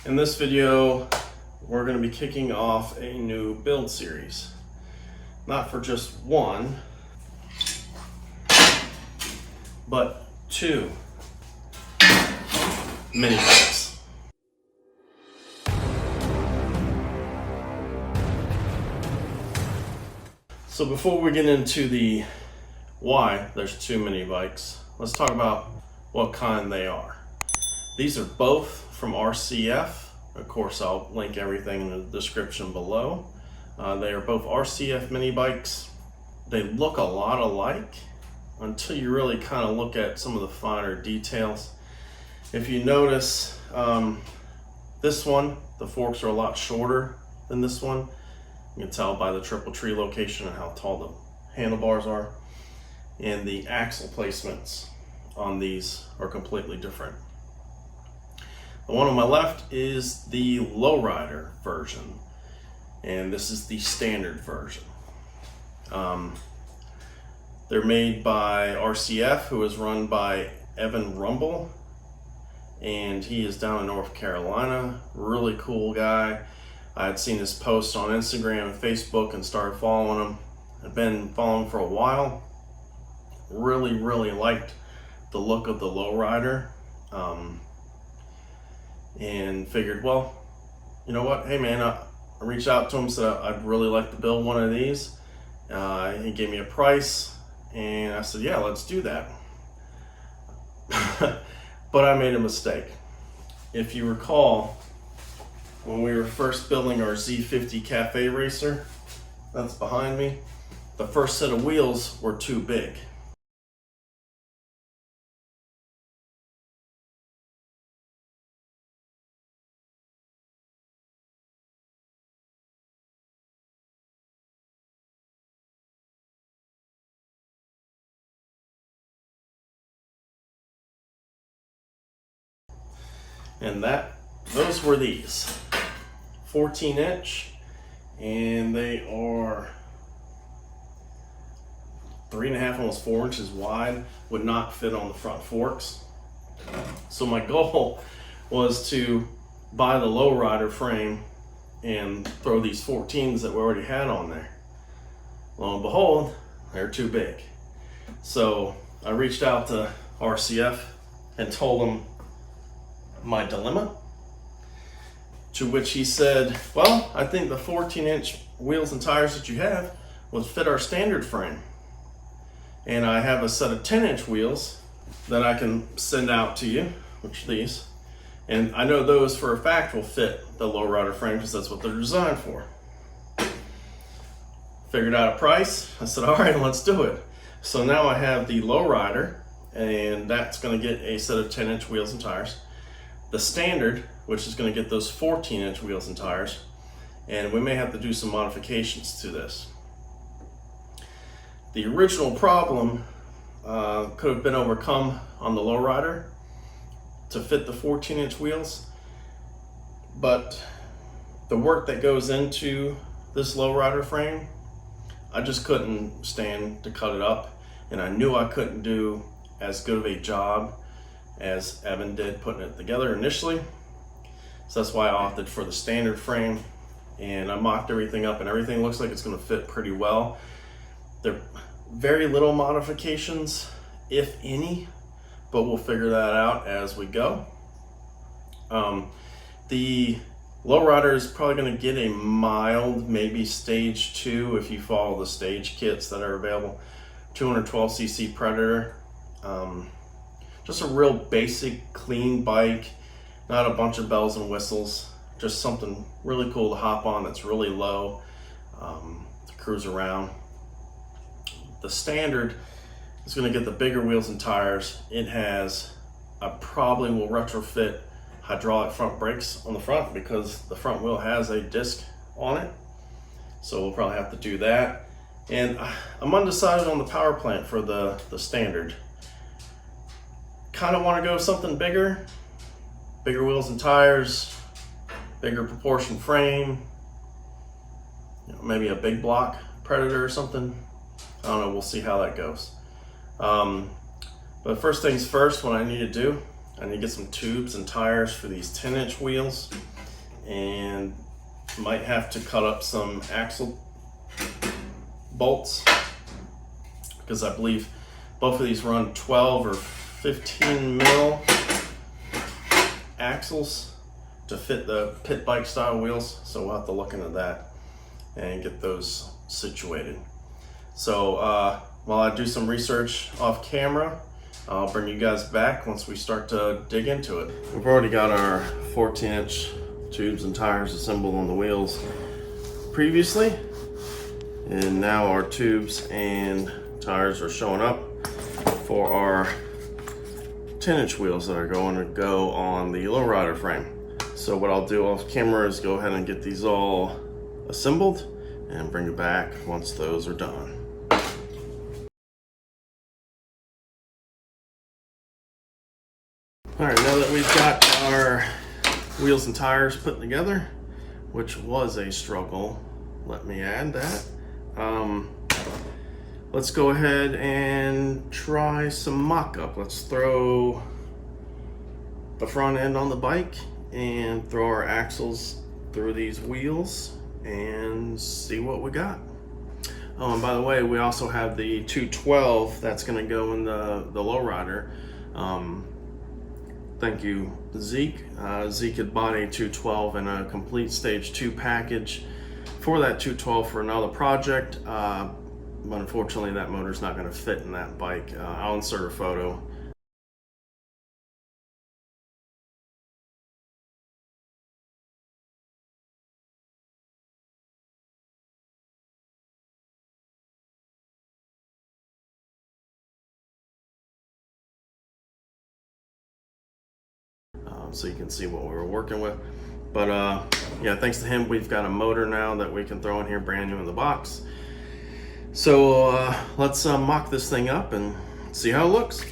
In this video, we're going to be kicking off a new build series. Not for just one, but two Minibikes. So before we get into the why there's two Minibikes, let's talk about what kind they are. These are both from RCF. Of course, I'll link everything in the description below. They are both RCF Minibikes. They look a lot alike until you really kind of look at some of the finer details. If you notice, this one, the forks are a lot shorter than this one. You can tell by the triple tree location and how tall the handlebars are. And the axle placements on these are completely different. The one on my left is the lowrider version, and this is the standard version. They're made by RCF, who is run by Evan Rumble, and he is down in North Carolina. Really cool guy. I had seen his posts on Instagram and Facebook and started following him. I've been following him for a while. Really liked the look of the lowrider. And figured, well, you know what? Hey man, I reached out to him, said I'd really like to build one of these. He gave me a price, and I said, yeah, let's do that. But I made a mistake. If you recall, when we were first building our Z50 Cafe Racer, that's behind me, the first set of wheels were too big. And those were these 14-inch, and they are 3.5, almost 4 inches wide. Would not fit on the front forks. So my goal was to buy the lowrider frame and throw these 14s that we already had on there. Lo and behold, they're too big. So I reached out to RCF and told them my dilemma, to which he said, well, I think the 14-inch wheels and tires that you have would fit our standard frame, and I have a set of 10-inch wheels that I can send out to you, which are these, and I know those for a fact will fit the lowrider frame because that's what they're designed for. Figured out a price. I said, all right, let's do it. So now I have the lowrider, and that's going to get a set of 10-inch wheels and tires. The standard, which is going to get those 14-inch wheels and tires, and we may have to do some modifications to this. The original problem could have been overcome on the lowrider to fit the 14-inch wheels, but the work that goes into this lowrider frame, I just couldn't stand to cut it up, and I knew I couldn't do as good of a job as Evan did putting it together initially. So that's why I opted for the standard frame, and I mocked everything up, and everything looks like it's going to fit pretty well. There are very little modifications, if any, but we'll figure that out as we go. The lowrider is probably going to get a mild, maybe stage 2 if you follow the stage kits that are available. 212cc Predator. Just a real basic, clean bike, not a bunch of bells and whistles, just something really cool to hop on that's really low, to cruise around. The standard is going to get the bigger wheels and tires. It has, I probably will retrofit hydraulic front brakes on the front because the front wheel has a disc on it. So we'll probably have to do that. And I'm undecided on the power plant for the standard. Kind of want to go something bigger wheels and tires, bigger proportion frame, maybe a big block Predator or something. I don't know, we'll see how that goes. But first things first, what I need to do, I need to get some tubes and tires for these 10-inch wheels. and might have to cut up some axle bolts, because I believe both of these run 12 or 15 mil axles to fit the pit bike style wheels. So we'll have to look into that and get those situated. So while I do some research off camera, I'll bring you guys back once we start to dig into it. We've already got our 14-inch tubes and tires assembled on the wheels previously, and now our tubes and tires are showing up for our 10-inch wheels that are going to go on the lowrider frame. So what I'll do off camera is go ahead and get these all assembled and bring it back once those are done. All right, now that we've got our wheels and tires put together, which was a struggle, let me add that. Let's go ahead and try some mock-up. Let's throw the front end on the bike and throw our axles through these wheels and see what we got. Oh, and by the way, we also have the 212 that's going to go in the lowrider. Thank you, Zeke. Zeke had bought a 212 and a complete stage 2 package for that 212 for another project, but unfortunately that motor's not going to fit in that bike. I'll insert a photo. So you can see what we were working with. But yeah, thanks to him, we've got a motor now that we can throw in here brand new in the box. So let's mock this thing up and see how it looks.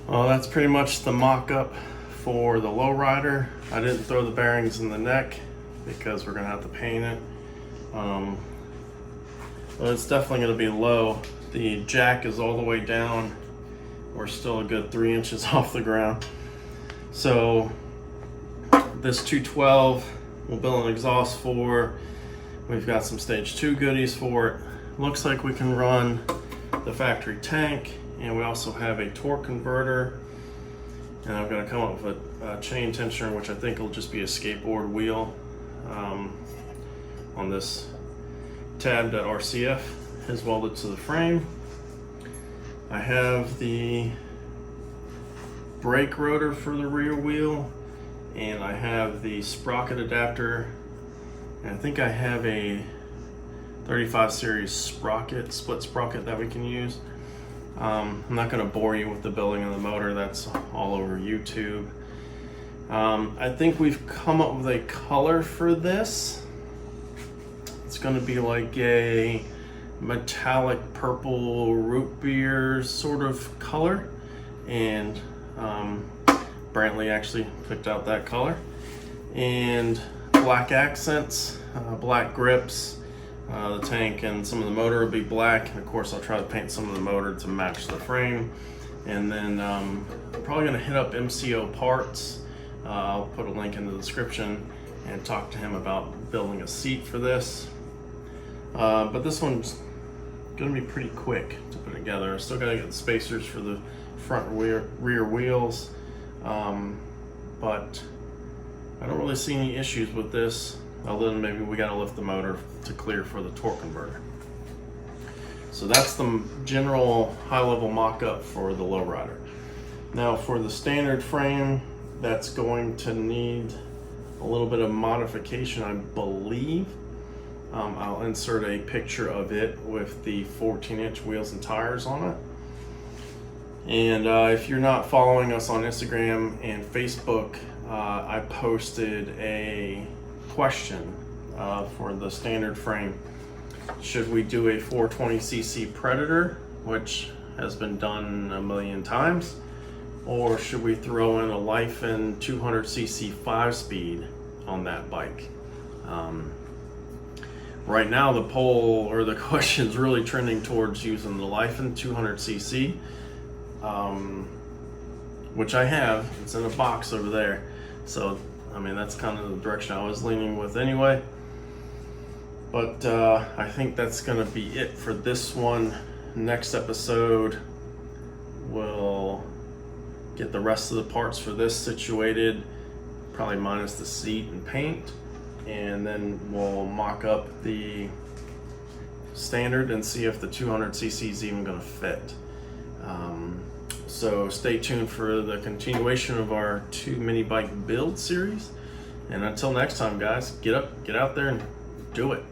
Well, that's pretty much the mock-up for the lowrider. I didn't throw the bearings in the neck because we're gonna have to paint it. But it's definitely gonna be low. The jack is all the way down. We're still a good 3 inches off the ground. So this 212 we'll build an exhaust for. We've got some stage 2 goodies for it. Looks like we can run the factory tank, and we also have a torque converter, and I'm going to come up with a chain tensioner, which I think will just be a skateboard wheel on this tab that RCF has welded to the frame. I have the brake rotor for the rear wheel, and I have the sprocket adapter, and I think I have a 35 series sprocket, split sprocket that we can use. I'm not going to bore you with the building of the motor, that's all over YouTube. I think we've come up with a color for this. It's going to be like a metallic purple root beer sort of color, and Brantley actually picked out that color. And black accents, black grips. The tank and some of the motor will be black, and of course I'll try to paint some of the motor to match the frame. And then I'm probably going to hit up MCO Parts. I'll put a link in the description and talk to him about building a seat for this. But this one's going to be pretty quick to put together. I still got to get the spacers for the front and rear wheels, but I don't really see any issues with this, other than maybe we got to lift the motor to clear for the torque converter. So that's the general high-level mock-up for the lowrider. Now for the standard frame, that's going to need a little bit of modification, I believe. I'll insert a picture of it with the 14-inch wheels and tires on it. And if you're not following us on Instagram and Facebook, I posted a question for the standard frame. Should we do a 420cc Predator, which has been done a million times, or should we throw in a Lifen 200cc 5-speed on that bike? Right now the poll or the question is really trending towards using the Lifen 200cc, which I have. It's in a box over there. So, I mean, that's kind of the direction I was leaning with anyway. But I think that's going to be it for this one. Next episode, we'll get the rest of the parts for this situated, probably minus the seat and paint. And then we'll mock up the standard and see if the 200cc is even going to fit. So stay tuned for the continuation of our 2 mini bike build series. And until next time, guys, get up, get out there and do it.